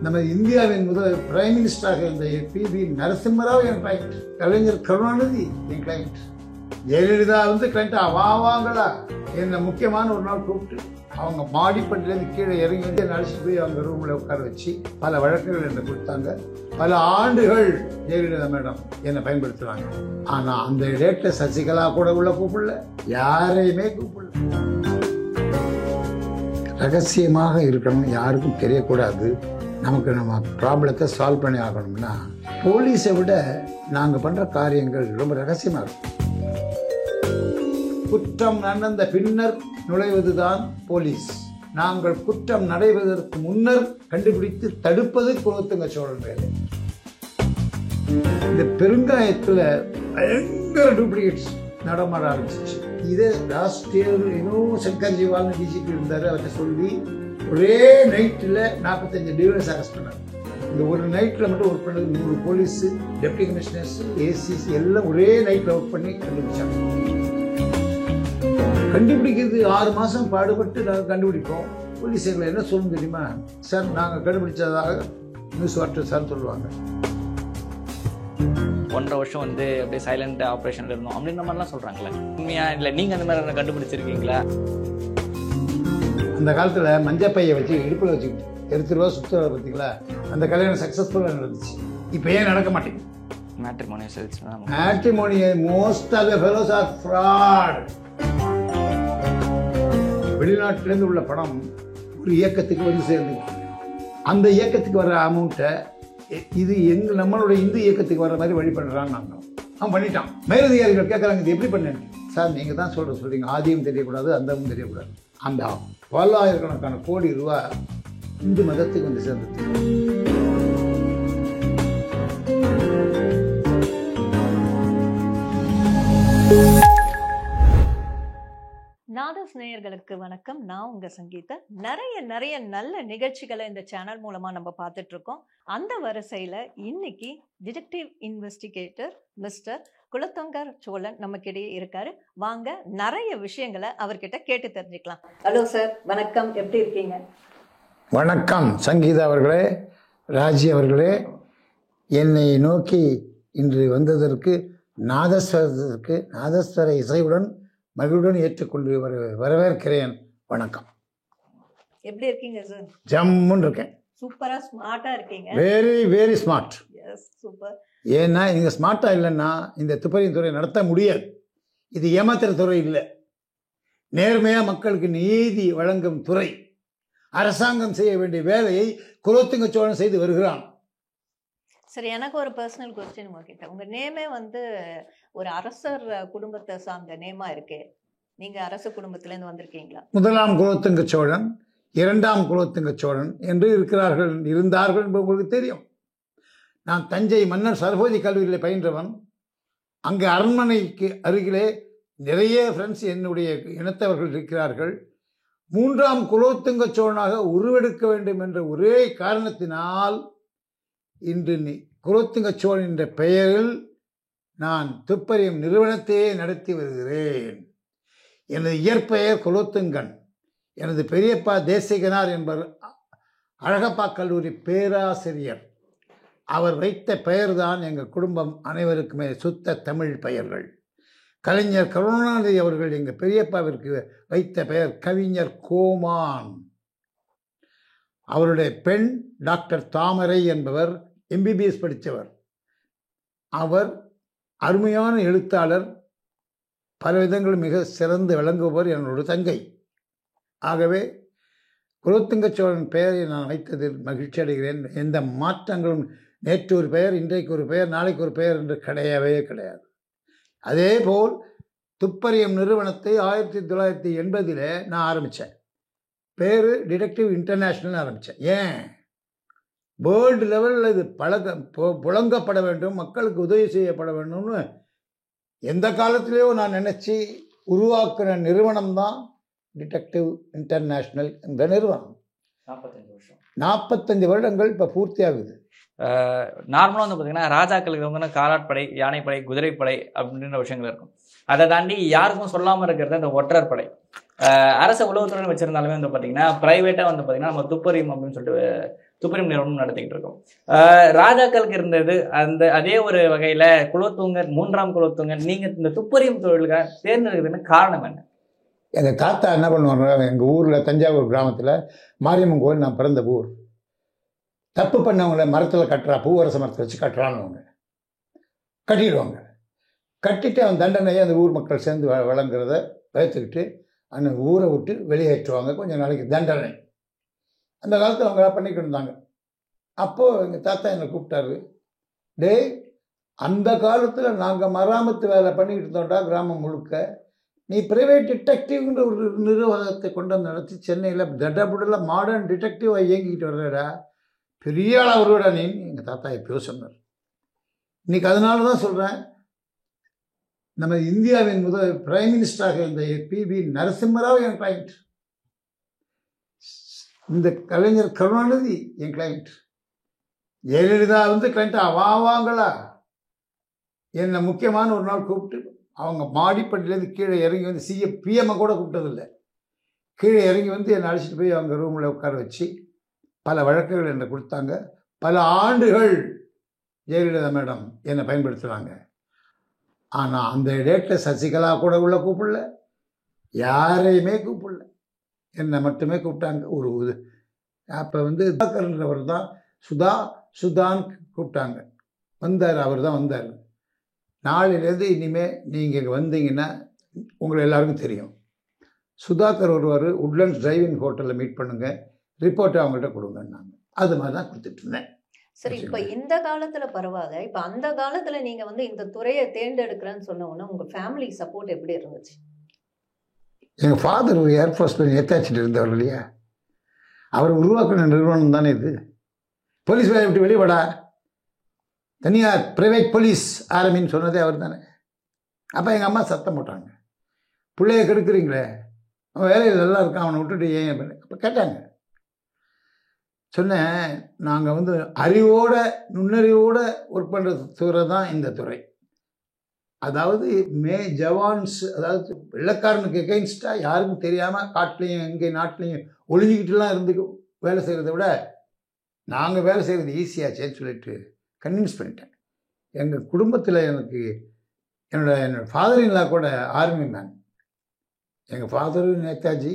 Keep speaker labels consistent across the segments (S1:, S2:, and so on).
S1: நம்ம இந்தியாவின் முதல் பிரைம் மினிஸ்டராக இருந்த PV நரசிம்மராவ் என் கிளைண்ட், கலைஞர் கருணாநிதி என் கிளைண்ட், ஜெயலலிதா கிளைண்ட். வாங்களா என்னை முக்கியமான ஒரு நாள் கூப்பிட்டு அவங்க மாடிப்பட்டிலேருந்து கீழே இறங்கி என்னை அழைச்சிட்டு போய் அவங்க ரூமில் உட்கார வச்சு பல வழக்குகள் என்னை கொடுத்தாங்க. பல ஆண்டுகள் ஜெயலலிதா மேடம் என்னை பயன்படுத்துகிறாங்க. ஆனால் அந்த டேட்டில் சசிகலா கூட உள்ள கூப்பிடல, யாரையுமே கூப்பிடல. ரகசியமாக இருக்கணும், யாருக்கும் தெரியக்கூடாது. நமக்கு நம்ம ப்ராப்ளத்தை சால்வ் பண்ணி ஆகணும்னா போலீஸை விட நாங்கள் பண்ணுற காரியங்கள் ரொம்ப ரகசியமாக இருக்கும். குற்றம் நடந்த பின்னர் நுழைவதுதான் போலீஸ். நாங்கள் குற்றம் நடைவதற்கு முன்னர் கண்டுபிடித்து தடுப்பது குலோத்துங்க சோழன் வேலை. இந்த பெருங்காயத்தில் பயங்கர டூப்ளிகேட்ஸ் நடமாட ஆரம்பிச்சிச்சு. இதே லாஸ்ட் இயர் சங்கர்ஜி வாழ்ந்து டிஜிபி இருந்தார், அவர்கிட்ட சொல்லி ஒரே நைட்டில் 45 டிவைஸ் அரெஸ்ட் பண்ணாங்க. இந்த ஒரு நைட்டில் மட்டும் ஒர்க் பண்ணது 100 போலீஸு, டெப்டி கமிஷனர்ஸ், ACC எல்லாம் ஒரே நைட்டில் ஒர்க் பண்ணி கண்டுபிடிச்சாங்க. கண்டுபிடிக்கிறது 6 மாதம் பாடுபட்டு நாங்கள் கண்டுபிடிப்போம். போலீஸ் எங்களை என்ன சொல்லணும் தெரியுமா? சார் நாங்கள் கண்டுபிடிச்சதாக நியூஸ் வாட்டர் சார் சொல்லுவாங்க.
S2: 1.5 வருஷம் அப்படியே சைலண்ட் ஆப்ரேஷன்ல இருந்தோம் அப்படின்ற மாதிரிலாம் சொல்றாங்களே, உண்மையா இல்லை? நீங்க அந்த மாதிரி கண்டுபிடிச்சிருக்கீங்களா?
S1: அந்த காலத்தில் மஞ்சப்பையை வச்சு இடுப்பில் வச்சுக்கிட்டு 20 ரூபா சுற்றுலா பார்த்தீங்களா, அந்த கல்யாணம் சக்ஸஸ்ஃபுல்லாக நடந்துச்சு. இப்போ ஏன் நடக்க மாட்டேங்குது? மேட்ரிமோனியை most of the fellows are fraud. வெளிநாட்டிலேருந்து உள்ள பணம் ஒரு இயக்கத்துக்கு வந்து சேர்ந்து, அந்த இயக்கத்துக்கு வர அமௌண்ட்டை இது நம்மளுடைய இந்து இயக்கத்துக்கு வர மாதிரி வழி பண்ணுறான்னு நாங்கள் அவன் பண்ணிட்டான். மேலதிகாரிகள் கேட்குறாங்க, இது எப்படி பண்ணேன் சார்? நீங்கள் தான் சொல்கிறீங்க, ஆதியும் தெரியக்கூடாது, அந்தமும் தெரியக்கூடாது. அந்த பல்லாயிரக்கணக்கான கோடி ரூபா இந்து மதத்துக்கு வந்து சேர்ந்தது.
S3: நாதஸ் நேயர்களுக்கு வணக்கம். நான் உங்க சங்கீதா. நிறைய நல்ல நிகழ்ச்சிகளை இந்த சேனல் மூலமா நம்ம பார்த்துட்டு இருக்கோம். அந்த வரிசையில இன்னைக்கு detective investigator mister Kulothunga Cholan நமக்கிடையே இருக்காரு. வாங்க நிறைய விஷயங்களை அவர்கிட்ட கேட்டு தெரிஞ்சுக்கலாம். ஹலோ சார், வணக்கம். எப்படி இருக்கீங்க?
S1: வணக்கம் சங்கீதா அவர்களே, ராஜி அவர்களே. என்னை நோக்கி இன்று வந்ததற்கு நாதஸ்வர இசையுடன் மகிழ்வுடன் ஏற்றுக்கொண்டு வரவேற்கிறேன். வணக்கம்.
S3: எப்படி இருக்கீங்க சார்?
S1: ஜம்முன்னு இருக்கேன்.
S3: சூப்பரா ஸ்மார்ட்டா இருக்கீங்க.
S1: Very smart.
S3: Yes, super.
S1: ஏன்னா நீங்க ஸ்மார்ட்டா இல்லைன்னா இந்த துப்பறியும் துறை நடத்த முடியாது. இது ஏமாத்துற துறை இல்லை, நேர்மையா மக்களுக்கு நீதி வழங்கும் துறை. அரசாங்கம் செய்ய வேண்டிய வேலையை குலோத்துங்க சோழன் செய்து வருகிறான்.
S3: சரி, எனக்கு ஒரு பர்சனல் கொஸ்டின் உங்ககிட்ட. உங்க நேமே ஒரு அரசர் குடும்பத்தை சார்ந்த நேமா இருக்கு. நீங்க அரச குடும்பத்திலேருந்து வந்திருக்கீங்களா? முதலாம்
S1: குலோத்துங்க சோழன், 2ஆம் குலோத்துங்க சோழன் என்று இருந்தார்கள் என்று உங்களுக்கு தெரியும். நான் தஞ்சை மன்னர் சரபோஜி கல்லூரியில் பயின்றவன். அங்கே அரண்மனைக்கு அருகிலே நிறைய ஃப்ரெண்ட்ஸ் என்னுடைய இனத்தவர்கள் இருக்கிறார்கள். 3ஆம் குலோத்துங்க சோழனாக உருவெடுக்க வேண்டும் என்ற ஒரே காரணத்தினால் இன்று குலோத்துங்க சோழன் என்ற பெயரில் நான் துப்பறியும் நிறுவனத்தையே நடத்தி வருகிறேன். எனது இயற்பெயர் குலோத்துங்கன். எனது பெரியப்பா தேசிகனார் என்பவர் அழகப்பா கல்லூரி பேராசிரியர். அவர் வைத்த பெயர்தான் எங்கள் குடும்பம் அனைவருக்குமே சுத்த தமிழ் பெயர்கள். கலைஞர் கருணாநிதி அவர்கள் எங்கள் பெரியப்பாவிற்கு வைத்த பெயர் கவிஞர் கோமான். அவருடைய பெண் டாக்டர் தாமரை என்பவர் MBBS படித்தவர். அவர் அருமையான எழுத்தாளர், பல விதங்களும் மிக சிறந்து விளங்குபவர் என்னோட தங்கை. ஆகவே குலோத்துங்க சோழன் பெயரை நான் வைத்ததில் மகிழ்ச்சி அடைகிறேன். எந்த மாற்றங்களும், நேற்று ஒரு பெயர், இன்றைக்கு ஒரு பெயர், நாளைக்கு ஒரு பெயர் என்று கிடையாது. அதேபோல் துப்பறியும் நிறுவனத்தை 1980 நான் ஆரம்பித்தேன். பேர் டிடெக்டிவ் இன்டர்நேஷ்னல் ஆரம்பித்தேன். ஏன்? வேர்ல்டு லெவலில் இது புழங்கப்பட வேண்டும், மக்களுக்கு உதவி செய்யப்பட வேண்டும்னு எந்த காலத்திலேயோ நான் நினச்சி உருவாக்குன நிறுவனம் தான் டிடெக்டிவ் இன்டர்நேஷ்னல் என்ற நிறுவனம். 45 வருடங்கள் இப்போ பூர்த்தி ஆகுது.
S2: நார்மலாக பார்த்தீங்கன்னா ராஜாக்களுக்கு காலாட்படை, யானைப்படை, குதிரைப்படை அப்படின்ற விஷயங்கள் இருக்கும். அதை தாண்டி யாருக்கும் சொல்லாமல் இருக்கிறது அந்த ஒற்றர் படை. அரச உளவுத்துறை வச்சிருந்தாலுமே பார்த்தீங்கன்னா ப்ரைவேட்டாக பார்த்தீங்கன்னா நம்ம துப்பறியும் அப்படின்னு சொல்லிட்டு துப்பறியும் நிறுவனம் நடத்திக்கிட்டு இருக்கோம். ராஜாக்களுக்கு இருந்தது அந்த அதே ஒரு வகையில குலோத்துங்கன், 3ஆம் குலோத்துங்கன், நீங்க இந்த துப்பறியும் தொழிலுக்காக தேர்ந்தெடுக்கிறதுன்னு காரணம் என்ன?
S1: எங்கள் தாத்தா என்ன பண்ணுவாங்க, எங்கள் ஊரில் தஞ்சாவூர் கிராமத்தில் மாரியம்மன் கோவில் நான் பிறந்த ஊர். தப்பு பண்ணவங்கள மரத்தில் கட்டுறா, பூவரச மரத்தை வச்சு கட்டுறான்னு கட்டிடுவாங்க. கட்டிட்டு அவன் தண்டனையை அந்த ஊர் மக்கள் சேர்ந்து வழங்குறத வைத்துக்கிட்டு அந்த ஊரை விட்டு வெளியேற்றுவாங்க. கொஞ்சம் நாளைக்கு தண்டனை. அந்த காலத்தில் அவங்க பண்ணிக்கிட்டு இருந்தாங்க. அப்போது எங்கள் தாத்தா என்னை கூப்பிட்டாரு, டேய், அந்த காலத்தில் நாங்கள் மராமத்து வேலை பண்ணிக்கிட்டு இருந்தோம்டா கிராமம் முழுக்க, நீ ப்ரைவேட் டிடெக்டிவ்ன்ற ஒரு நிறுவனத்தை கொண்டு வந்து நடத்தி சென்னையில் தடபுடலாம் மாடர்ன் டிடெக்டிவாக இயங்கிக்கிட்டு வர்றடா, பெரிய ஆளாக வருவடா நீ. எங்கள் தாத்தா எப்பயோ சொன்னார். இன்றைக்கி அதனால தான் சொல்கிறேன், நம்ம இந்தியாவின் முதல் பிரைம் மினிஸ்டராக இருந்த PV நரசிம்மராவ் என் கிளைண்ட், இந்த கலைஞர் கருணாநிதி என் கிளைண்ட், ஜெயலலிதா கிளைண்ட்டா வாங்களா. என்னை முக்கியமான ஒரு நாள் கூப்பிட்டு அவங்க மாடிப்பட்டிலேருந்து கீழே இறங்கி வந்து PM கூட கூப்பிட்டதில்லை, கீழே இறங்கி வந்து என்னை அழைச்சிட்டு போய் அவங்க ரூமில் உட்கார வச்சு பல வழக்குகள் என்னை கொடுத்தாங்க. பல ஆண்டுகள் ஜெயலலிதா மேடம் என்னை பயன்படுத்துகிறாங்க. ஆனால் அந்த டேட்டில் சசிகலா கூட உள்ள கூப்பிடல, யாரையுமே கூப்பிடல, என்னை மட்டுமே கூப்பிட்டாங்க. ஒரு அப்போ சுதாகர்ன்றவர் தான் சுதான்னு கூப்பிட்டாங்க. வந்தார், அவர் தான் வந்தார். நாளையிலேருந்து இனிமேல் நீங்கள் வந்தீங்கன்னா உங்களை எல்லாருக்கும் தெரியும், சுதாகர் ஒருவர் உட்லண்ட்ஸ் டிரைவிங் ஹோட்டலில் மீட் பண்ணுங்கள், ரிப்போர்ட்டை அவங்கள்ட்ட கொடுங்கன்னாங்க. அது மாதிரி தான் கொடுத்துட்டு இருந்தேன்.
S3: சரி, இப்ப இந்த காலத்துல பரவாயில்ல, இப்ப அந்த காலத்துல நீங்க இந்த துறையை தேர்ந்தெடுக்கிறேன்னு சொன்ன உடனே உங்க ஃபேமிலி சப்போர்ட் எப்படி இருந்துச்சு?
S1: எங்கள் ஃபாதர் ஒரு ஏர்ஃபோர்ஸில் நேத்தாச்சிட்டு இருந்தவர் இல்லையா, அவர் உருவாக்கின நிறுவனம் தானே இது. போலீஸ் வேலை விட்டு வெளியே வாடா, தனியார் ப்ரைவேட் போலீஸ் ஆரம்பின்னு சொன்னதே அவர் தானே. அப்போ எங்கள் அம்மா சத்தம் போட்டாங்க, பிள்ளைய கெடுக்குறீங்களே, அவன் வேலையில் நல்லா இருக்கான், அவனை விட்டுட்டு ஏன் அப்படின்னு. அப்போ கேட்டாங்க. சொன்னேன், நாங்கள் அறிவோட நுண்ணறிவோட ஒர்க் பண்ணுற துறை தான் இந்த துறை. அதாவது ஜவான்ஸ், அதாவது வெள்ளக்காரனுக்கு எகெயின்ஸ்டாக யாருக்கும் தெரியாமல் காட்டிலையும் எங்கே நாட்டிலையும் ஒளிஞ்சிக்கிட்டுலாம் இருந்து வேலை செய்கிறத விட நாங்கள் வேலை செய்கிறது ஈஸியாச்சேன்னு சொல்லிட்டு கன்வின்ஸ் பண்ணிட்டேன். எங்கள் குடும்பத்தில் எனக்கு என்னோடய ஃபாதர்-இன்-லா கூட ஆர்மி மேன். எங்கள் ஃபாதரு நேதாஜி,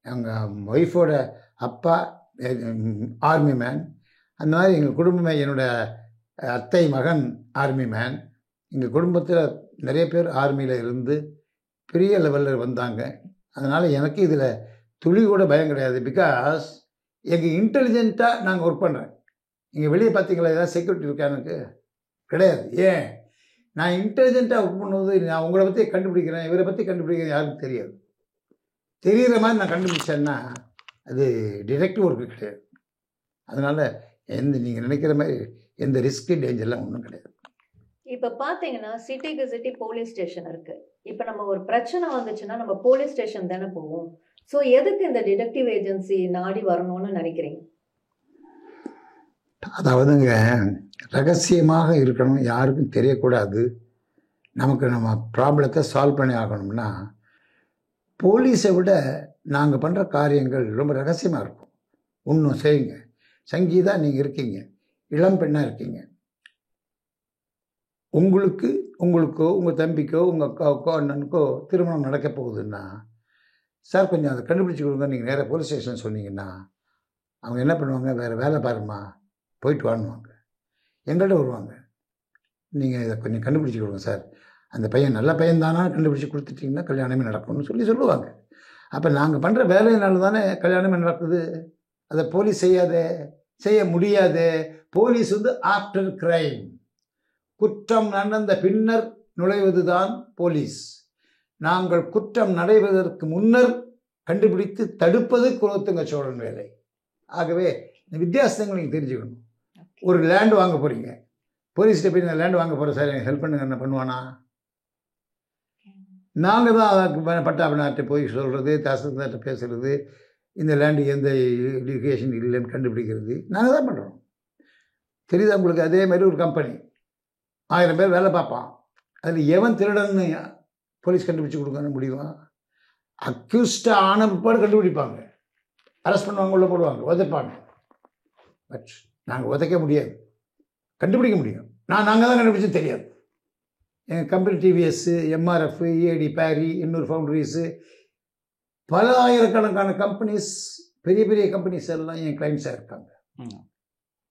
S1: எங்கள் ஒய்ஃபோட அப்பா ஆர்மி மேன். அந்த மாதிரி எங்கள் குடும்பமே, என்னோடய அத்தை மகன் ஆர்மி மேன். எங்கள் குடும்பத்தில் நிறைய பேர் ஆர்மியில் இருந்து பெரிய லெவலில் வந்தாங்க. அதனால் எனக்கு இதில் துளி கூட பயம் கிடையாது. பிகாஸ் எங்கள் இன்டெலிஜென்ட்டாக நாங்கள் ஒர்க் பண்ணுறேன். இங்கே வெளியே பார்த்தீங்களா ஏதாவது செக்யூரிட்டி இருக்கா? எனக்கு கிடையாது. ஏன், நான் இன்டெலிஜென்ட்டாக ஒர்க் பண்ணும்போது நான் உங்களை பற்றி கண்டுபிடிக்கிறேன், இவரை பற்றி கண்டுபிடிக்கிறேன், யாருக்கும் தெரியாது. தெரிகிற மாதிரி நான் கண்டுபிடிச்சேன்னா அது டிடெக்டிவ் ஒர்க்கு கிடையாது. அதனால் நீங்கள் நினைக்கிற மாதிரி எந்த ரிஸ்க்கு டேஞ்சர்லாம் ஒன்றும் கிடையாது.
S3: இப்போ பார்த்தீங்கன்னா சிட்டிக்கு சிட்டி போலீஸ் ஸ்டேஷன் இருக்குது. இப்போ நம்ம ஒரு பிரச்சனை வந்துச்சுன்னா நம்ம போலீஸ் ஸ்டேஷன் தானே போவோம். ஸோ எதுக்கு இந்த டிடெக்டிவ் ஏஜென்சி நாடி வரணும்னு நினைக்கிறீங்க?
S1: அதாவதுங்க, ரகசியமாக இருக்கணும், யாருக்கும் தெரியக்கூடாது. நம்ம ப்ராப்ளத்தை சால்வ் பண்ணி ஆகணும்னா போலீஸை விட நாங்கள் பண்ணுற காரியங்கள் ரொம்ப ரகசியமாக இருக்கும். ஒன்றும் செய்யுங்க. சங்கீதா, நீங்கள் இருக்கீங்க, இளம் பெண்ணாக இருக்கீங்க, உங்களுக்கோ உங்கள் தம்பிக்கோ உங்கள் அக்காவுக்கோ அண்ணனுக்கோ திருமணம் நடக்க போகுதுன்னா, சார் கொஞ்சம் அதை கண்டுபிடிச்சி கொடுங்க, நீங்கள் நேராக போலீஸ் ஸ்டேஷன் சொன்னீங்கன்னா அவங்க என்ன பண்ணுவாங்க, வேறு வேலை பாருமா, போயிட்டு வாங்குவாங்க. எங்கள்கிட்ட வருவாங்க, நீங்கள் இதை கொஞ்சம் கண்டுபிடிச்சி கொடுங்க சார், அந்த பையன் நல்ல பையன் தானா, கண்டுபிடிச்சி கொடுத்துட்டிங்கன்னா கல்யாணமே நடக்கும்னு சொல்லுவாங்க. அப்போ நாங்கள் பண்ணுற வேலையினால தானே கல்யாணமே நடக்குது. அதை போலீஸ் செய்ய முடியாது. போலீஸ் ஆஃப்டர் கிரைம், குற்றம் நடந்த பின்னர் நுழைவது தான் போலீஸ். நாங்கள் குற்றம் நடைவதற்கு முன்னர் கண்டுபிடித்து தடுப்பது குலோத்துங்க சோழன் வேலை. ஆகவே இந்த வித்தியாசங்களை நீங்கள் தெரிஞ்சுக்கணும். ஒரு லேண்ட் வாங்க போகிறீங்க, போலீஸ்கிட்ட போய் நான் லேண்ட் வாங்க போகிறேன் சார், எனக்கு ஹெல்ப் பண்ணுங்க, என்ன பண்ணுவானா? நாங்கள் தான் அதற்கு பட்டாபினார்ட்ட போய் சொல்கிறது, தாசில்தார்ட்ட பேசுகிறது, இந்த லேண்டு எந்த எஜுகேஷன் இல்லைன்னு கண்டுபிடிக்கிறது நாங்கள் தான் பண்ணுறோம். தெரியுதா உங்களுக்கு? அதே மாதிரி ஒரு கம்பெனி 1000 பேர் வேலை பார்ப்பான், அதில் எவன் திருடன்னு போலீஸ் கண்டுபிடிச்சி கொடுக்க முடியுமா? அக்யூஸ்டாக ஆன பிற்பாடு கண்டுபிடிப்பாங்க, அரெஸ்ட் பண்ணுவாங்க, உள்ள போடுவாங்க, உதைப்பாங்க. பட் நாங்கள் உதைக்க முடியாது, கண்டுபிடிக்க முடியும். நாங்கள் தான் கண்டுபிடிச்சது தெரியாது. எங்கள் கம்பெனி டிவிஎஸ்ஸு, எம்ஆர்எஃப், இஏடி, பேரி, இன்னொரு ஃபவுண்டரிஸு, பல ஆயிரக்கணக்கான கம்பெனிஸ், பெரிய பெரிய கம்பெனிஸ் எல்லாம் என் கிளைண்ட்ஸாக இருக்காங்க.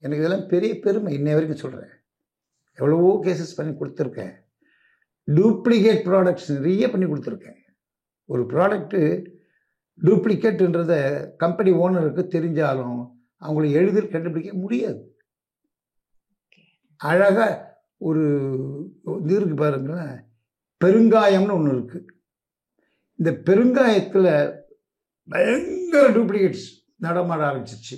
S1: எனக்கு இதெல்லாம் பெரிய பெருமை. இன்னை வரைக்கும் சொல்கிறேன், எவ்வளவோ கேசஸ் பண்ணி கொடுத்துருக்கேன். டூப்ளிகேட் ப்ராடக்ட்ஸ் நிறைய பண்ணி கொடுத்துருக்கேன். ஒரு ப்ராடக்ட்டு டூப்ளிகேட்டுன்றத கம்பெனி ஓனருக்கு தெரிஞ்சாலும் அவங்கள எளிதில் கண்டுபிடிக்க முடியாது. அழகாக ஒரு இது இருக்கு பாருங்களேன், பெருங்காயம்னு ஒன்று இருக்குது. இந்த பெருங்காயத்தில் பயங்கர டூப்ளிகேட்ஸ் நடமாட ஆரம்பிச்சிருச்சு.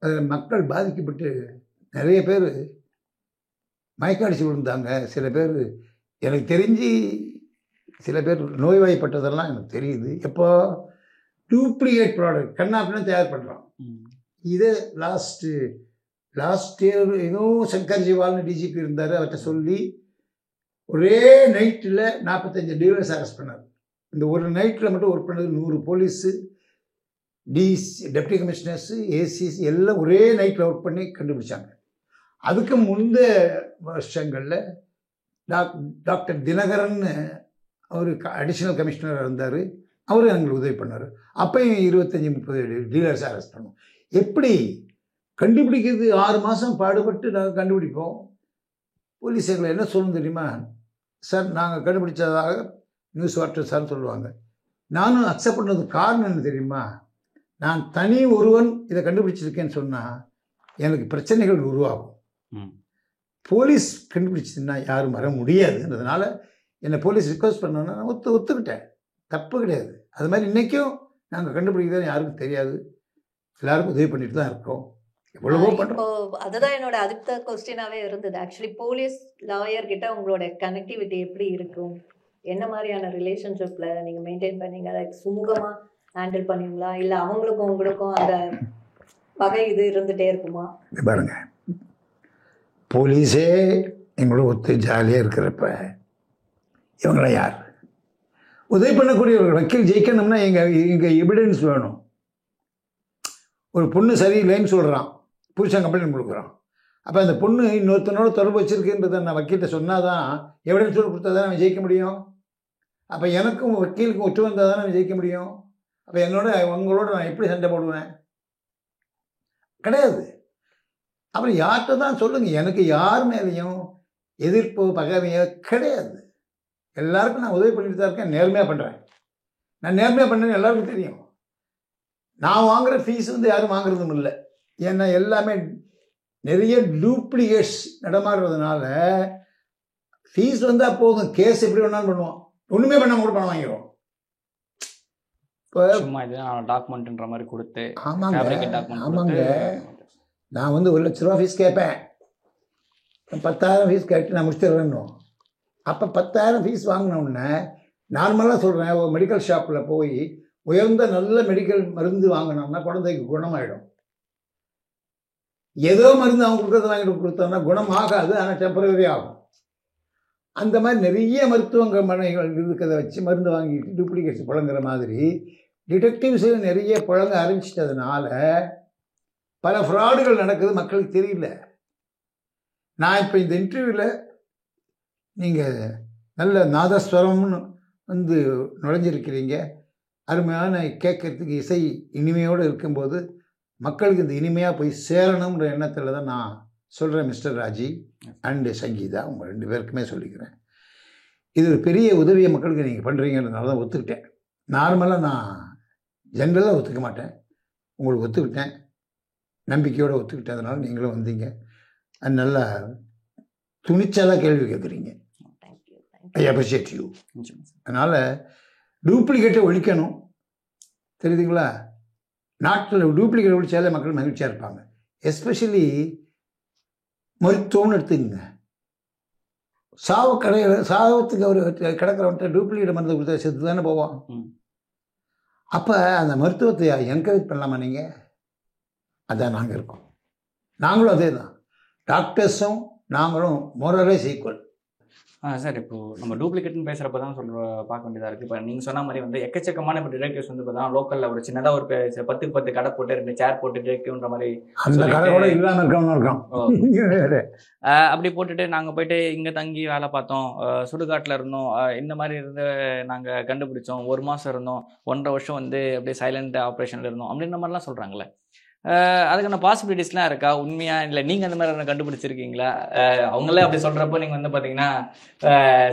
S1: அதில் மக்கள் பாதிக்கப்பட்டு நிறைய பேர் மயக்காடிச்சு விழுந்தாங்க. சில பேர் எனக்கு தெரிஞ்சு சில பேர் நோய்வாய்ப்பட்டதெல்லாம் எனக்கு தெரியுது. எப்போ டூப்ளிகேட் ப்ராடக்ட் கண்ணாப்பின்னு தயார் பண்ணுறான். இதை லாஸ்ட் இயர் ஏதோ சங்கர் ஜிவால்னு டிஜிபி இருந்தார், அவர்கிட்ட சொல்லி ஒரே நைட்டில் 45 டீலர்ஸ் அரெஸ்ட் பண்ணார். இந்த ஒரு நைட்டில் மட்டும் ஒர்க் பண்ணது 100 போலீஸு, டெப்டி கமிஷனர்ஸு, ஏசிஸ் எல்லாம் ஒரே நைட்டில் ஒர்க் பண்ணி கண்டுபிடிச்சாங்க. அதுக்கு முந்தைய வருஷங்களில் டாக்டர் தினகரன் அவர் அடிஷ்னல் கமிஷனராக இருந்தார், அவரும் எங்களுக்கு உதவி பண்ணார். அப்பையும் 25-30 டீலர்ஸை அரெஸ்ட் பண்ணோம். எப்படி கண்டுபிடிக்கிறது? 6 மாதம் பாடுபட்டு நாங்கள் கண்டுபிடிப்போம். போலீஸ் எங்களை என்ன சொல்லணும் தெரியுமா? சார் நாங்கள் கண்டுபிடிச்சதாக நியூஸ் வாட்டர் சார் சொல்லுவாங்க. நானும் அக்செப்ட் பண்ணதுக்கு காரணம் என்ன தெரியுமா? நான் தனி ஒருவன் இதை கண்டுபிடிச்சிருக்கேன்னு சொன்னால் எனக்கு பிரச்சனைகள் உருவாகும். போலீஸ் கண்டுபிடிச்சதுன்னா யாரும் வர முடியாதுன்றதுனால என்னை போலீஸ் ரிக்வஸ்ட் பண்ணோன்னா நான் ஒத்துக்கிட்டேன். தப்பு கிடையாது. அது மாதிரி இன்றைக்கும் நாங்கள் கண்டுபிடிக்கிறதுன்னு யாருக்கும் தெரியாது, எல்லாருக்கும் உதவி பண்ணிட்டு தான் இருக்கோம். எவ்வளவோ பண்ணுறோம்.
S3: அதுதான் என்னோட அடுத்த கொஸ்டினாவே இருந்தது. ஆக்சுவலி போலீஸ் லாயர் கிட்ட உங்களோட கனெக்டிவிட்டி எப்படி இருக்கும்? என்ன மாதிரியான ரிலேஷன்ஷிப்ல நீங்க மெயின்டைன் பண்ணீங்க? லைக் சுமூகமா ஹேண்டில் பண்ணுவீங்களா, இல்லை அவங்களுக்கும் உங்களுக்கும் அந்த வகை இது இருந்துகிட்டே இருக்குமா?
S1: பாருங்க, போலீஸே எங்களோட ஒத்து ஜாலியாக இருக்கிறப்ப இவங்களாம் யார்? உதவி பண்ணக்கூடியவர்கள். வக்கீல் ஜெயிக்கணும்னா எங்கள் எவிடன்ஸ் வேணும். ஒரு பொண்ணு சரியில்லைன்னு சொல்கிறான், புருஷன் கம்ப்ளைண்ட் கொடுக்குறான். அப்போ அந்த பொண்ணு இன்னொருத்தனோட தொடர்பு வச்சுருக்குன்றதை நான் வக்கீல்கிட்ட சொன்னால் தான், எவிடன்ஸ் கொடுத்தா தான் நான் ஜெயிக்க முடியும். அப்போ எனக்கும் வக்கீலுக்கும் ஒற்று வந்தால் தான் நான் ஜெயிக்க முடியும். அப்போ உங்களோட நான் எப்படி சண்டை போடுவேன்? கிடையாது. அப்புறம் யார்கிட்ட தான் சொல்லுங்கள். எனக்கு யார் மேலேயும் எதிர்ப்போ பகைமையோ கிடையாது. எல்லாருக்கும் நான் உதவி பண்ணிட்டு தான் இருக்கேன், நேர்மையாக பண்ணுறேன். நான் நேர்மையாக பண்ணுறேன்னு எல்லாருக்கும் தெரியும். நான் வாங்குகிற ஃபீஸ் யாரும் வாங்குறதும் இல்லை. ஏன்னா எல்லாமே நிறைய டூப்ளிகேட்ஸ் நடமாடுறதுனால ஃபீஸ் வந்தால் போதும், கேஸ் எப்படி வேணாலும் பண்ணுவோம். ஒன்றுமே பண்ணாமல் கூட பணம் வாங்கிடுவோம். இப்போ
S2: டாக்குமெண்ட்ன்ற மாதிரி கொடுத்து,
S1: ஆமாங்க, நான் 1 லட்ச ரூபா ஃபீஸ் கேட்பேன், 10,000 ஃபீஸ் கேட்டு நான் முடிச்சிடுறேன்னு. அப்போ 10,000 ஃபீஸ் வாங்கினோடனே நார்மலாக சொல்கிறேன், ஒரு மெடிக்கல் ஷாப்பில் போய் உயர்ந்த நல்ல மெடிக்கல் மருந்து வாங்கினோம்னா குழந்தைக்கு குணமாயிடும். ஏதோ மருந்து அவங்க கொடுக்கறத வாங்கிட்டு கொடுத்தோம்னா குணம் ஆகாது, ஆனால் டெம்பரரி ஆகும். அந்த மாதிரி நிறைய மருத்துவமனைகள் இருக்கிறத வச்சு மருந்து வாங்கிட்டு டூப்ளிகேட்ஸ் புழங்குற மாதிரி டிடெக்டிவ்ஸு நிறைய புழங்க ஆரம்பிச்சிட்டதுனால பல ஃப்ராடுகள் நடக்குது, மக்களுக்கு தெரியல. நான் இப்போ இந்த இன்டர்வியூவில் நீங்கள் நல்ல நாதஸ்வரம்னு நுழைஞ்சிருக்கிறீங்க. அருமையான கேட்கறதுக்கு இசை இனிமையோடு இருக்கும்போது மக்களுக்கு இந்த இனிமையாக போய் சேரணுன்ற எண்ணத்தில் தான் நான் சொல்கிறேன். மிஸ்டர் ராஜி அண்டு சங்கீதா, உங்கள் 2 பேருக்குமே சொல்லிக்கிறேன். இது ஒரு பெரிய உதவியை மக்களுக்கு நீங்கள் பண்ணுறீங்கிறதுனால தான் ஒத்துக்கிட்டேன். நார்மலாக நான் ஜென்ரலாக ஒத்துக்க மாட்டேன், உங்களுக்கு ஒத்துக்கிட்டேன், நம்பிக்கையோடு ஒத்துக்கிட்டதுனால நீங்களும் வந்தீங்க. அது நல்லா துணிச்சலாக கேள்வி கேட்குறீங்க. I appreciate you. அதனால் டூப்ளிகேட்டை ஒழிக்கணும், தெரியுதுங்களா? நாட்டில் டூப்ளிகேட் ஒழிச்சாலே மக்கள் மகிழ்ச்சியாக இருப்பாங்க. எஸ்பெஷலி மருத்துவம்னு எடுத்துக்கங்க. சாவத்துக்கு அவர் கிடக்கிறவன்ட்ட டூப்ளிகேட் மருந்து கொடுத்தா செத்து தானே போவான். அப்போ அந்த மருத்துவத்தை என்கரேஜ் பண்ணலாமா நீங்கள்? அதான் நாங்கள் இருக்கோம். நாங்களும் அதே தான். டாக்டர்ஸும் நாங்களும் மோரலேஸ் ஈக்குவல்.
S2: சார் இப்போ நம்ம டூப்ளிகேட்னு பேசுகிறப்ப தான் பார்க்க வேண்டியதாக இருக்குது. இப்போ நீங்கள் சொன்ன மாதிரி வந்து எக்கச்சக்கமான இப்போ டிடெக்டிவ்ஸ் வந்து இப்போ தான் லோக்கலில் ஒரு சின்னதாக ஒரு 10க்கு 10 கடை போட்டு 2 சேர் போட்டு டிடெக்டிவ்ன்ற மாதிரி
S1: அந்த கடை கூட இல்லாமல் இருக்கவங்க இருக்கான்.
S2: அப்படி போட்டுட்டு நாங்கள் போயிட்டு இங்கே தங்கி வேலை பார்த்தோம், சுடுகாட்டில் இருந்தோம், இந்த மாதிரி இருந்து நாங்கள் கண்டுபிடிச்சோம், 1 மாதம் இருந்தோம், 1.5 வருஷம் வந்து அப்படியே சைலண்ட் ஆப்ரேஷனில் இருந்தோம் அப்படின்ற மாதிரிலாம் சொல்கிறாங்களே. அதுக்கான பாசிபிலிட்டிஸ்லாம் இருக்கா? உண்மையா இல்லை நீங்கள் அந்த மாதிரி கண்டுபிடிச்சிருக்கீங்களா? அவங்களே அப்படி சொல்கிறப்போ நீங்கள் வந்து பார்த்தீங்கன்னா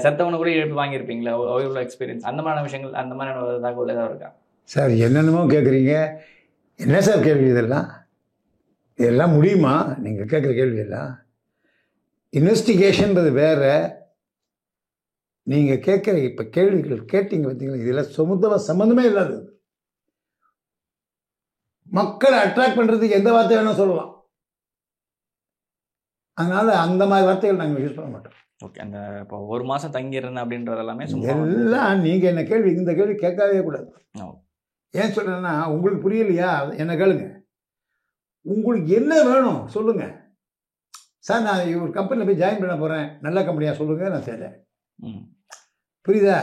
S2: செத்தவனை கூட எழுப்பி வாங்கியிருப்பீங்களா? எவ்வளோ எக்ஸ்பீரியன்ஸ் அந்த மாதிரியான விஷயங்கள், அந்த மாதிரியான தகவல் ஏதாவது இருக்கா?
S1: சார் என்னென்னமோ கேட்குறீங்க. என்ன சார் கேள்வி இதெல்லாம்? இதெல்லாம் முடியுமா நீங்கள் கேட்குற கேள்வி எல்லாம்? இன்வெஸ்டிகேஷன்றது வேறு, நீங்கள் கேட்குற இப்போ கேள்விகள் கேட்டீங்க பார்த்தீங்களா, இதெல்லாம் சுமூகமாக சம்மந்தமே இல்லாதது. மக்களை அட்ராக்ட் பண்ணுறதுக்கு எந்த வார்த்தை வேணால் சொல்லலாம். அதனால் அந்த மாதிரி வார்த்தைகள் நாங்கள் யூஸ் பண்ண மாட்டோம்.
S2: ஓகே. அந்த இப்போ 1 மாதம் தங்கியிருந்தேன் அப்படின்றது எல்லாமே
S1: எல்லாம் நீங்கள் என்ன கேள்வி, இந்த கேள்வி கேட்கவே கூடாது. ஏன் சொல்கிறேன்னா, உங்களுக்கு புரியலையா என்ன கேளுங்க. உங்களுக்கு என்ன வேணும் சொல்லுங்கள். சார் நான் ஒரு கம்பெனியில் போய் ஜாயின் பண்ண போகிறேன், நல்ல கம்பெனியாக சொல்லுங்கள், நான் செய்கிறேன். புரியுதா?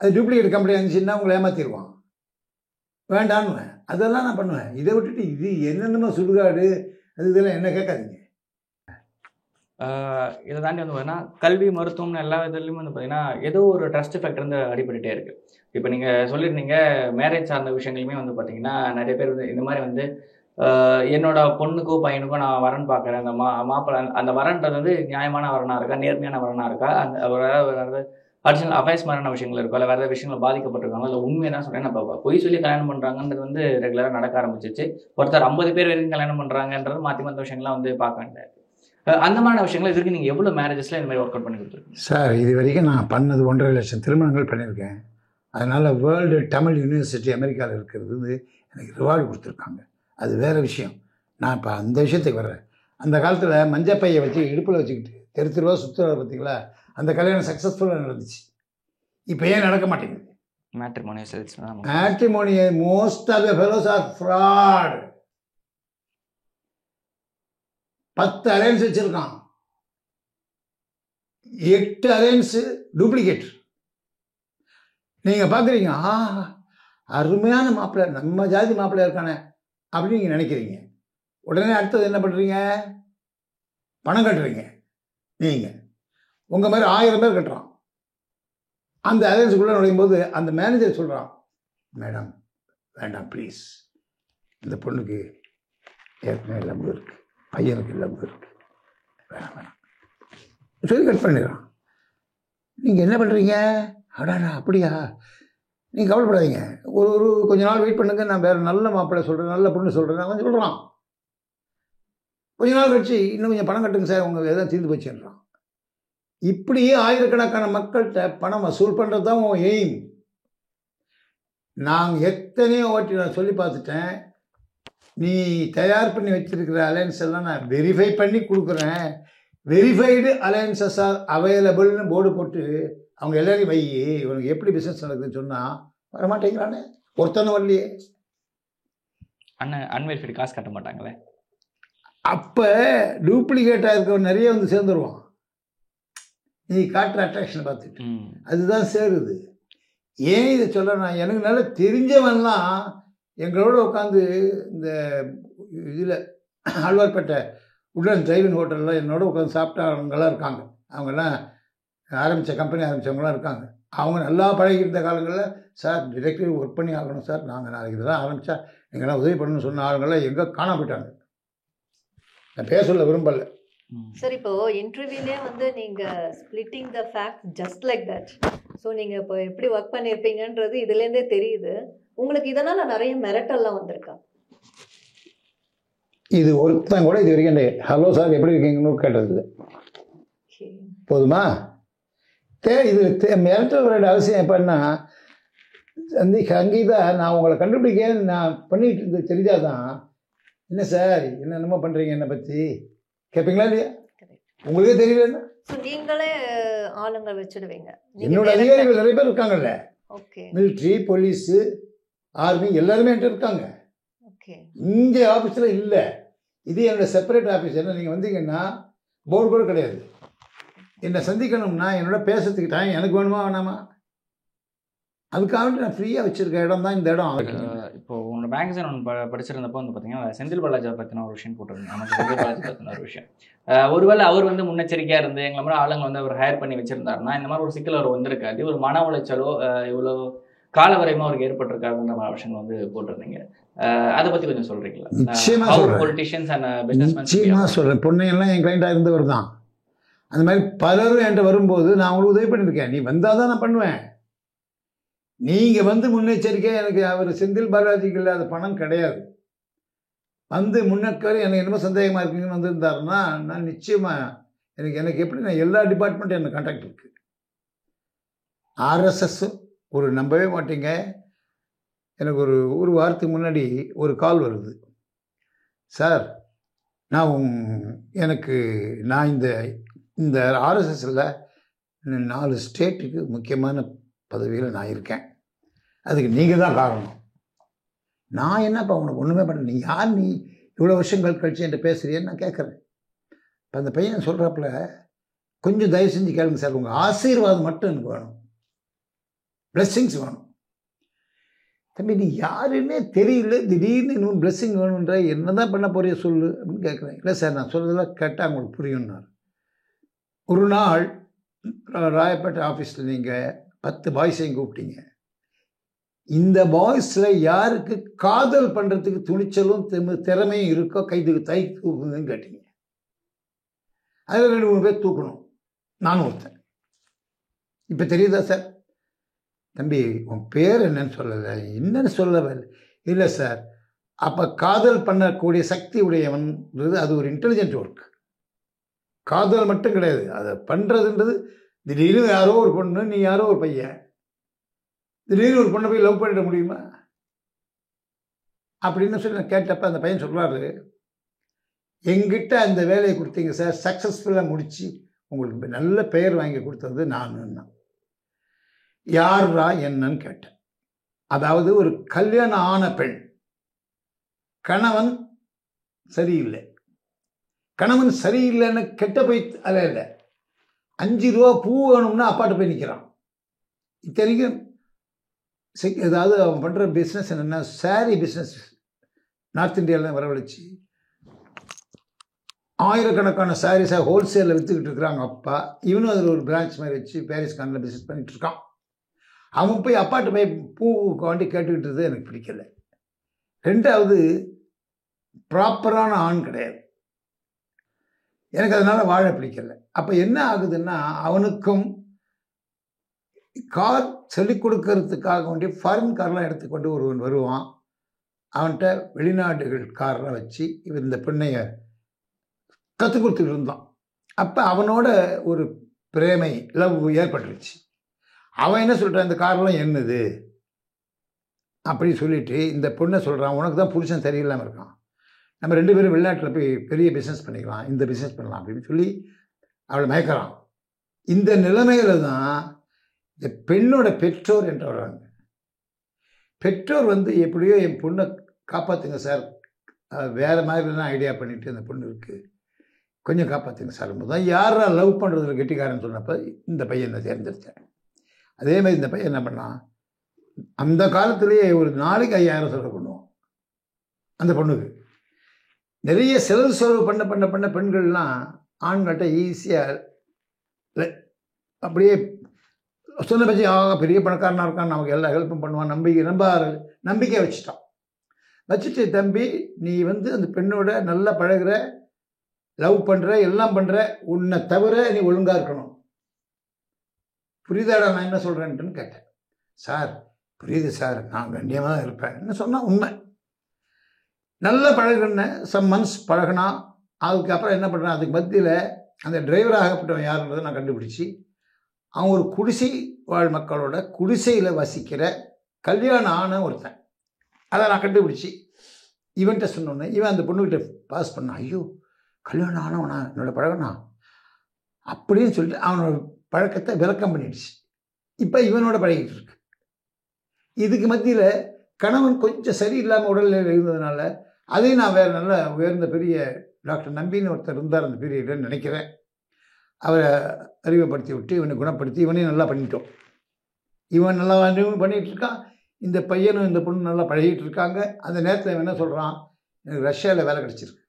S1: அது டூப்ளிகேட் கம்பெனியாக இருந்துச்சுன்னா உங்களை ஏமாற்றிடுவான், வேண்டான்னு. அதெல்லாம் நான் பண்ணுவேன். இதை விட்டுட்டு இது என்னென்னமோ சுடுகாடு அது இதெல்லாம் என்ன கேட்காதீங்க.
S2: இதை தாண்டி வந்து பார்த்தீங்கன்னா கல்வி, மருத்துவம்னு எல்லா இதுலேயுமே வந்து பார்த்தீங்கன்னா ஏதோ ஒரு ட்ரஸ்ட் ஃபேக்டர் வந்து அடிபட்டுகிட்டே இருக்குது. இப்போ நீங்கள் சொல்லியிருந்தீங்க மேரேஜ் சார்ந்த விஷயங்களுமே வந்து பார்த்தீங்கன்னா நிறைய பேர் வந்து இந்த மாதிரி வந்து என்னோட பொண்ணுக்கோ பையனுக்கோ நான் வரன் பார்க்குறேன், அந்த மாப்பிள்ளை அந்த வரன்றது வந்து நியாயமான வரனாக இருக்கா, நேர்மையான வரனாக இருக்கா, அந்த அடிஷனல் அஃபேர்ஸ் மாதிரியான விஷயங்கள் இருக்கும், இல்லை வேறு ஏதாவது விஷயங்கள் பாதிக்கப்பட்டிருக்காங்க, இல்லை உண்மையை தான் சொல்கிறேன். நம்ம பொய் சொல்லி கல்யாணம் பண்ணுறாங்கன்றது வந்து ரெகுலராக நடக்க ஆரம்பிச்சிச்சு. ஒருத்தர் 50 பேர் வரைக்கும் கல்யாணம் பண்ணுறாங்கன்றது மாற்றி மற்ற விஷயங்கள்லாம் வந்து பார்க்க வேண்டியது. அந்த மாதிரியான விஷயங்கள் இதுக்கு நீங்கள் எவ்வளோ மேரேஜஸில் இந்த மாதிரி ஒர்க் அவுட் பண்ணி கொடுத்துருக்கீங்க?
S1: சார் இது வரைக்கும் நான் பண்ணது 1.5 லட்சம் திருமணங்கள் பண்ணியிருக்கேன். அதனால் வேர்ல்டு தமிழ் யூனிவர்சிட்டி அமெரிக்காவில் இருக்கிறது வந்து எனக்கு ரிவார்டு கொடுத்துருக்காங்க. அது வேறு விஷயம். நான் இப்போ அந்த விஷயத்துக்கு வர்றேன். அந்த காலத்தில் மஞ்சப்பையை வச்சு இடுப்பில் வச்சுக்கிட்டு தெருவா சுற்றுறத பார்த்தீங்களா, அந்த கல்யாணம் சக்ஸஸ்ஃபுல்லாக நடந்துச்சு. இப்போ ஏன் நடக்க மாட்டேங்குது? Matrimony most of the fellows are fraud. 10 alliance வச்சுருக்கான், 8 அலைன்ஸு டூப்ளிகேட். நீங்கள் பார்க்குறீங்க, அருமையான மாப்பிள்ளை, நம்ம ஜாதி மாப்பிள்ளை இருக்கானே அப்படின்னு நீங்கள் நினைக்கிறீங்க. உடனே அடுத்தது என்ன பண்ணுறீங்க? பணம் கட்டுறீங்க. நீங்கள் உங்கள் மாதிரி 1000 பேர் கட்டுறான். அந்த அலைன்ஸுக்குள்ளே நுழையும் போது அந்த மேனேஜர் சொல்கிறான், மேடம் வேண்டாம் ப்ளீஸ், இந்த பொண்ணுக்கு ஏற்கனவே லவ் இருக்குது, பையனுக்கு லவ் இருக்குது, வேணாம் சொல்லி கட் பண்ணிடுறான். நீங்கள் என்ன பண்ணுறீங்க? அடாடா அப்படியா, நீங்கள் கவலைப்படாதீங்க, ஒரு கொஞ்ச நாள் வெயிட் பண்ணுங்க, நான் வேறு நல்ல மாப்பிள்ளை சொல்கிறேன், நல்ல பொண்ணு சொல்கிறேன், அவன் சொல்கிறான். கொஞ்ச நாள் கழிச்சு இன்னும் கொஞ்சம் பணம் கட்டுங்க சார், உங்கள் எதாவது தீர்ந்து போச்சுன்றான். இப்படியே ஆயிரக்கணக்கான மக்கள்கிட்ட பணம் வசூல் பண்ணுறது தான் உன் எய்ம். நாங்கள் எத்தனையோ வாட்டி நான் சொல்லி பார்த்துட்டேன். நீ தயார் பண்ணி வச்சிருக்கிற அலையன்ஸ் எல்லாம் நான் வெரிஃபை பண்ணி கொடுக்குறேன், வெரிஃபைடு அலையன்சஸ் ஆர் அவைலபிள்னு போர்டு போட்டு அவங்க எல்லாரையும் வை, இவனுக்கு எப்படி பிஸ்னஸ் நடக்குதுன்னு சொன்னால் வரமாட்டேங்கிறானே, ஒருத்தனை வரலையே.
S2: அன்வெரிஃபைடு காசு கட்ட மாட்டாங்களே.
S1: அப்போ டூப்ளிகேட்டாக இருக்கவன் நிறைய வந்து சேர்ந்துருவான். நீ காட்டுற அட்ராக்ஷனை பார்த்துட்டு அதுதான் சேருது. ஏன் இதை சொல்கிறேன்னா, எனக்கு நல்லா தெரிஞ்சவன்லாம் எங்களோட உட்காந்து இந்த இதில் ஆழ்வார்பேட்டை உட்லண்ட் டிரைவிங் ஹோட்டலில் என்னோட உட்காந்து சாப்பிட்டவங்களாம் இருக்காங்க. அவங்கெல்லாம் கம்பெனி ஆரம்பித்தவங்களாம் இருக்காங்க. அவங்க நல்லா பழகிருந்த காலங்களில், சார் டிரெக்டிவ் ஒர்க் பண்ணி ஆகணும் சார், நாங்கள் நாளைக்கு இதெல்லாம் ஆரம்பித்தா நீங்கள்லாம் உதவி பண்ணணும்னு சொன்ன ஆளுங்கள்லாம் எங்கே காண போயிட்டாங்க. நான் பேச சொல்ல விரும்பலை.
S3: சார் இப்போ இன்டர்வியூலே வந்து நீங்கள் splitting the fact just like that. So நீங்கள் இப்போ எப்படி ஒர்க் பண்ணியிருப்பீங்கன்றது இதுலேருந்தே தெரியுது. உங்களுக்கு இதனால் நிறைய மிரட்டல்லாம் வந்திருக்கா?
S1: இது ஒருத்தன் கூட இது வரைக்கும் ஹலோ சார் எப்படி இருக்கீங்கன்னு கேட்டது போதுமா? இது மிரட்டல் வர அவசியம் எப்படின்னா, சங்கீதா நான் உங்களை கண்டுபிடிக்க நான் பண்ணிட்டு இருந்தது தெரிஞ்சாதான், என்ன சார் என்னென்னமோ பண்ணுறீங்க என்னை பற்றி கேட்பீங்களா இல்லையா? உங்களுக்கே தெரியலன்னா
S3: நீங்களே ஆளுங்க வச்சுடுவீங்க.
S1: என்னோட அதிகாரிகள் நிறைய பேர் இருக்காங்கல்ல,
S3: ஓகே,
S1: மிலிட்ரி, போலீஸு, ஆர்மி எல்லாருமே என்கிட்ட இருக்காங்க.
S3: ஓகே,
S1: இங்கே ஆஃபீஸில் இல்லை, இது என்னோட செப்பரேட் ஆஃபீஸ். என்ன நீங்கள் வந்தீங்கன்னா போர்டு கூட கிடையாது, என்னை சந்திக்கணும்னா என்னோட பேசுறதுக்கு டைம் எனக்கு வேணுமா வேணாமா? அதுக்காக நான் ஃப்ரீயாக வச்சுருக்க இடம் தான் இந்த இடம்.
S2: இப்போ உங்களோட மேகசின் ஒன்று படிச்சிருந்தப்போ வந்து பார்த்தீங்கன்னா செந்தில் பாலாஜி பற்றின ஒரு விஷயம் போட்டிருந்தேன். நமக்கு செந்தில் பாலாஜி பற்றின ஒரு விஷயம், ஒருவேளை அவர் வந்து முன்னெச்சரிக்கையாக இருந்து எங்களை மாதிரி ஆளுங்க வந்து அவர் ஹையர் பண்ணி வச்சிருந்தாருன்னா இந்த மாதிரி ஒரு சிக்கல் அவர் வந்திருக்காது, ஒரு மன உளைச்சலோ இவ்வளோ காலவரையுமா அவருக்கு ஏற்பட்டிருக்காருன்ற மாதிரி விஷயங்கள் வந்து போட்டிருந்தீங்க. அதை பற்றி கொஞ்சம் சொல்கிறீங்களா?
S1: நிச்சயமாக சொல்கிறேன். பொண்ணையெல்லாம் என் கிளைண்டாக இருந்தவர் தான். அந்த மாதிரி பலரும் என்கிட்ட வரும்போது நான் அவங்களுக்கு உதவி பண்ணியிருக்கேன். நீ வந்தால் தான் நான் பண்ணுவேன். நீங்கள் வந்து முன்னெச்சரிக்கை, எனக்கு அவர் செந்தில் பாலாஜிக்கு இல்லாத பணம் கிடையாது. வந்து முன்னேற்காரி எனக்கு என்னமோ சந்தேகமாக இருக்குங்கன்னு வந்திருந்தாருன்னா நான் நிச்சயமாக எனக்கு எப்படி நான் எல்லா டிபார்ட்மெண்ட்டும் எனக்கு கான்டாக்ட் இருக்குது. RSS ஒரு நம்பவே மாட்டீங்க, எனக்கு ஒரு வாரத்துக்கு முன்னாடி ஒரு கால் வருது. சார், நான் இந்த RSSல 4 ஸ்டேட்டுக்கு முக்கியமான பதவியில் நான் இருக்கேன், அதுக்கு நீங்கள் தான் காரணம். நான் என்னப்பா உனக்கு ஒன்றுமே பண்ண, நீ யார், நீ இவ்வளோ வருஷங்கள் கழிச்சு என்கிட்ட பேசுகிறேன்னு நான் கேட்குறேன். இப்போ அந்த பையன் சொல்கிறாப்புல, கொஞ்சம் தயவு செஞ்சு கேளுங்க சார், உங்கள் ஆசீர்வாதம் மட்டும் எனக்கு வேணும், பிளெஸ்ஸிங்ஸ் வேணும். தம்பி, நீ யாருன்னே தெரியல, திடீர்னு இன்னும் பிளெஸ்ஸிங் வேணுன்ற, என்ன தான் பண்ண போறிய சொல்லு அப்படின்னு கேட்குறேன். இல்லை சார், நான் சொல்கிறதெல்லாம் கேட்டால் உங்களுக்கு புரியும்னார். ஒரு நாள் ராயப்பேட்டை ஆஃபீஸில் நீங்கள் 10 பாய்ஸையும் கூப்பிட்டீங்க. இந்த பாய்ஸில் யாருக்கு காதல் பண்ணுறதுக்கு துணிச்சலும் திறமையும் இருக்கோ கைதுக்கு தூக்குங்கன்னு கேட்டீங்க. அதில் 2-3 பேர் தூக்கணும், நானும் ஒருத்தன். இப்போ தெரியுதா சார்? தம்பி, உன் பேர் என்னன்னு சொல்லலை, என்னன்னு சொல்லவே இல்லை சார். அப்போ காதல் பண்ணக்கூடிய சக்தி உடையவன்றது அது ஒரு இன்டெலிஜென்ட் ஒர்க். காதல் மட்டும் கிடையாது, அதை பண்ணுறதுன்றது. திடீர்னு யாரோ ஒரு பொண்ணு, நீ யாரோ ஒரு பையன், திடீர்னு ஒரு பொண்ணை போய் லவ் பண்ணிட முடியுமா அப்படின்னு சொல்லி நான் கேட்டப்ப அந்த பையன் சொல்கிறாரு, எங்கிட்ட அந்த வேலையை கொடுத்தீங்க சார், சக்ஸஸ்ஃபுல்லாக முடித்து உங்களுக்கு நல்ல பெயர் வாங்கி கொடுத்தது நான். யாரா என்னன்னு கேட்டேன். அதாவது ஒரு கல்யாணம் ஆன பெண், கணவன் சரியில்லை, கணவன் சரியில்லைன்னு கெட்ட போய் அல்ல, 5 ரூபா பூ வேணும்னா அப்பாட்ட போய் நிற்கிறான். இத்தனைக்கும் ஏதாவது அவன் பண்ணுற பிஸ்னஸ் என்னென்னா சாரி பிஸ்னஸ். நார்த் இந்தியாவில் வரவழைச்சி ஆயிரக்கணக்கான சாரீஸாக ஹோல்சேலில் விற்றுக்கிட்டு இருக்கிறாங்க அப்பா. இவனும் அதில் ஒரு பிரான்ச் மாதிரி வச்சு பாரிஸ் கானில் பிஸ்னஸ் பண்ணிகிட்டு இருக்கான். அவன் போய் அப்பாட்ட போய் பூவுக்கு வாண்டி கேட்டுக்கிட்டது எனக்கு பிடிக்கல. 2வது, ப்ராப்பரான ஆண் கிடையாது, எனக்கு அதனால் வாழ பிடிக்கல. அப்போ என்ன ஆகுதுன்னா, அவனுக்கும் கார் சொல்லிக் கொடுக்கறதுக்காக வேண்டி ஃபாரின் கார்லாம் எடுத்துக்கொண்டு ஒருவன் வருவான். அவன்கிட்ட வெளிநாடுகள் காரெலாம் வச்சு இவர் இந்த பெண்ணைய கற்றுக் கொடுத்துட்டு இருந்தான். அப்போ அவனோட ஒரு பிரேமை, லவ் ஏற்பட்டுருச்சு. அவன் என்ன சொல்கிறான், இந்த காரெலாம் என்னது அப்படின்னு சொல்லிட்டு இந்த பொண்ணை சொல்கிறான், உனக்கு தான் புருஷன் சரியில்லாமல் இருக்கான், நம்ம 2 பேரும் வெளிநாட்டில் போய் பெரிய பிஸ்னஸ் பண்ணிக்கலாம், இந்த பிஸ்னஸ் பண்ணலாம் அப்படின்னு சொல்லி அவளை மயக்கிறான். இந்த நிலைமையில தான் இந்த பெண்ணோட பெற்றோர் என்று வர்றாங்க. பெற்றோர் வந்து எப்படியோ என் பொண்ணை காப்பாற்றுங்க சார், வேறு மாதிரிலாம் ஐடியா பண்ணிவிட்டு அந்த பொண்ணு இருக்குது, கொஞ்சம் காப்பாற்றுங்க சார் தான் யாரா லவ் பண்ணுறதுல கெட்டிக்காரன்னு சொன்னப்போ இந்த பையனை தேர்ந்தெடுத்தேன். அதே மாதிரி இந்த பையன் என்ன பண்ணான், அந்த காலத்திலேயே ஒரு நாளைக்கு 5000 செலவு பண்ணுவோம் அந்த பொண்ணுக்கு. நிறைய செலவு பண்ண பெண்கள்லாம் ஆண்கள்கிட்ட ஈஸியாக அப்படியே சொன்ன பட்சி பெரிய பணக்காரனாக இருக்கான், நமக்கு எல்லா ஹெல்ப்பும் பண்ணுவான், நம்பிக்கை வச்சுட்டு தம்பி, நீ வந்து அந்த பெண்ணோட நல்லா பழகுற, லவ் பண்ணுற, எல்லாம் பண்ணுற, உன்னை தவிர நீ ஒழுங்காக இருக்கணும், புரியுதாடா நான் என்ன சொல்கிறேன்ட்டுன்னு கேட்டேன். சார் புரியுது சார், நான் கண்ணியமாக தான் இருப்பேன் சொன்னால் உண்மை. நல்ல பழகுன சம் மந்த்ஸ் பழகினா, அதுக்கப்புறம் என்ன பண்ணுறான், அதுக்கு மத்தியில் அந்த டிரைவர் ஆகப்பட்டவன் யாருன்றதை நான் கண்டுபிடிச்சி, அவன் ஒரு குடிசை வாழ் மக்களோட குடிசையில் வசிக்கிற கல்யாணம் ஆன ஒருத்தன், அதை நான் கண்டுபிடிச்சி இவன்கிட்ட சொன்னோன்னே இவன் அந்த பொண்ணுக்கிட்ட பாஸ் பண்ணான். ஐயோ, கல்யாணம் ஆனவனா என்னோட பழகனா அப்படின்னு சொல்லிட்டு அவனோட பழக்கத்தை விளக்கம் பண்ணிடுச்சு. இப்போ இவனோட பழகிட்டு இருக்கு. இதுக்கு மத்தியில் கணவன் கொஞ்சம் சரியில்லாமல் உடல்நிலையில் இருந்ததுனால அதையும் நான் வேறு நல்ல உயர்ந்த பெரிய டாக்டர் நம்பின்னு ஒருத்தர் இருந்தார் அந்த பீரியடில் நினைக்கிறேன். அவரை அறிமுகப்படுத்தி விட்டு இவனை குணப்படுத்தி இவனையும் நல்லா பண்ணிட்டோம். இவன் நல்லா பண்ணிகிட்டு இருக்கான், இந்த பையனும் இந்த பொண்ணு நல்லா பழகிட்டு இருக்காங்க. அந்த நேரத்தில் இவன் என்ன சொல்கிறான், எனக்கு ரஷ்யாவில் வேலை கிடச்சிருக்கு,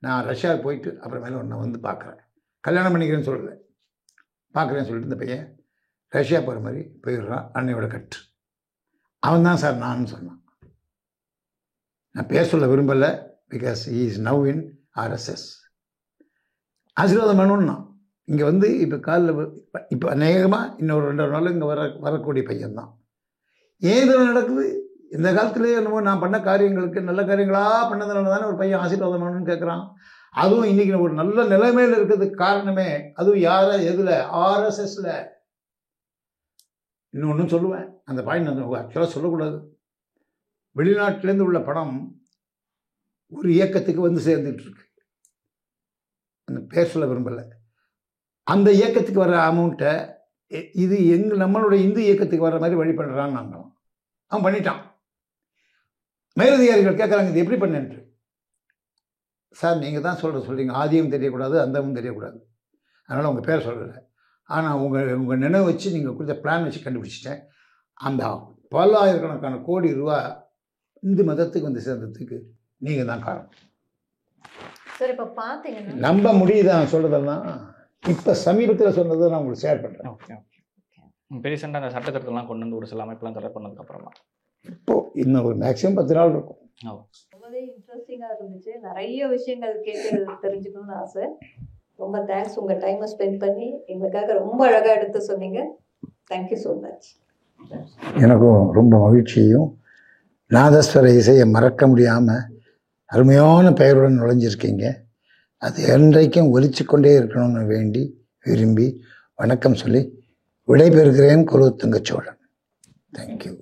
S1: நான் ரஷ்யாவுக்கு போயிட்டு அப்புறமேல ஒன்று வந்து பார்க்குறேன், கல்யாணம் பண்ணிக்கிறேன்னு சொல்லலை, பார்க்குறேன்னு சொல்லிட்டு இந்த பையன் ரஷ்யா போகிற மாதிரி போயிடுறான். அன்னையோட கட்டு அவன் தான் சார் நான் சொன்னான். நான் பேர் சொல்ல விரும்பலை, because he is now in RSS. ஆசீர்வாதம் பண்ணணும்னா இங்கே வந்து இப்போ காலில் இப்போ அநேகமாக இன்னொரு 2 நாள் இங்கே வரக்கூடிய பையன்தான். ஏன் இதில் நடக்குது? இந்த காலத்துலேயே என்னமோ நான் பண்ண காரியங்களுக்கு நல்ல காரியங்களாக பண்ணதுனால தானே ஒரு பையன் ஆசீர்வாதம் பண்ணணும்னு கேட்குறான். அதுவும் இன்றைக்கி ஒரு நல்ல நிலைமையில் இருக்கிறதுக்கு காரணமே அதுவும் யாரை எதில் ஆர்எஸ்எஸில். இன்னொன்றும் சொல்லுவேன், அந்த பாயிண்ட் நான் ஆக்சுவலாக சொல்லக்கூடாது. வெளிநாட்டிலேருந்து உள்ள பணம் ஒரு இயக்கத்துக்கு வந்து சேர்ந்துட்டுருக்கு, அந்த பேர் சொல்ல விரும்பலை. அந்த இயக்கத்துக்கு வர அமௌண்ட்டை இது நம்மளுடைய இந்து இயக்கத்துக்கு வர்ற மாதிரி வழி பண்ணுறான்னு நாங்கள் அவன் பண்ணிட்டான். மேலதிகாரிகள் கேட்குறாங்க, இது எப்படி பண்ணேன்ட்டு. சார் நீங்கள் தான் சொல்கிறீங்க, ஆதியும் தெரியக்கூடாது அந்தமும் தெரியக்கூடாது, அதனால் உங்கள் பேர் சொல்லலை. ஆனால் உங்கள் நினைவு வச்சு நீங்கள் கொடுத்த பிளான் வச்சு கண்டுபிடிச்சிட்டேன். அந்த பல்லாயிரக்கணக்கான கோடி ரூபா இந்து மதத்துக்கு வந்து சேர்ந்ததுக்கு நீங்கள் தான் காரணம்.
S3: சார் இப்போ பார்த்தீங்கன்னா
S1: நம்ப முடியுதான் சொல்கிறதெல்லாம். இப்போ சமீபத்தில் சொன்னதை நான் உங்களுக்கு ஷேர் பண்ணுறேன்.
S2: Okay okay. இப்போ ரீசெண்டாக அந்த சட்டத்திட்டத்தெல்லாம் கொண்டு வந்து ஒரு சில அமைப்பெல்லாம் தடை பண்ணதுக்கப்புறமா
S1: இப்போது இன்னும் ஒரு மேக்ஸிமம் 10 நாள் இருக்கும்.
S3: ரொம்பவே இன்ட்ரெஸ்டிங்காக இருந்துச்சு. நிறைய விஷயங்கள் கேட்டு தெரிஞ்சுக்கணும்னு ஆசை. ரொம்ப தேங்க்ஸ், உங்கள் டைமை ஸ்பெண்ட் பண்ணி எங்களுக்காக ரொம்ப அழகாக எடுத்து சொன்னீங்க. Thank you so much.
S1: எனக்கும் ரொம்ப மகிழ்ச்சியும், நாதஸ்வர இசையை மறக்க முடியாமல் அருமையான பெயருடன் நுழைஞ்சிருக்கீங்க. அது என்றைக்கும் ஒலிச்சு கொண்டே இருக்கணும்னு வேண்டி விரும்பி வணக்கம் சொல்லி விடைபெறுகிறேன். குலோத்துங்க சோழன். தேங்க்யூ.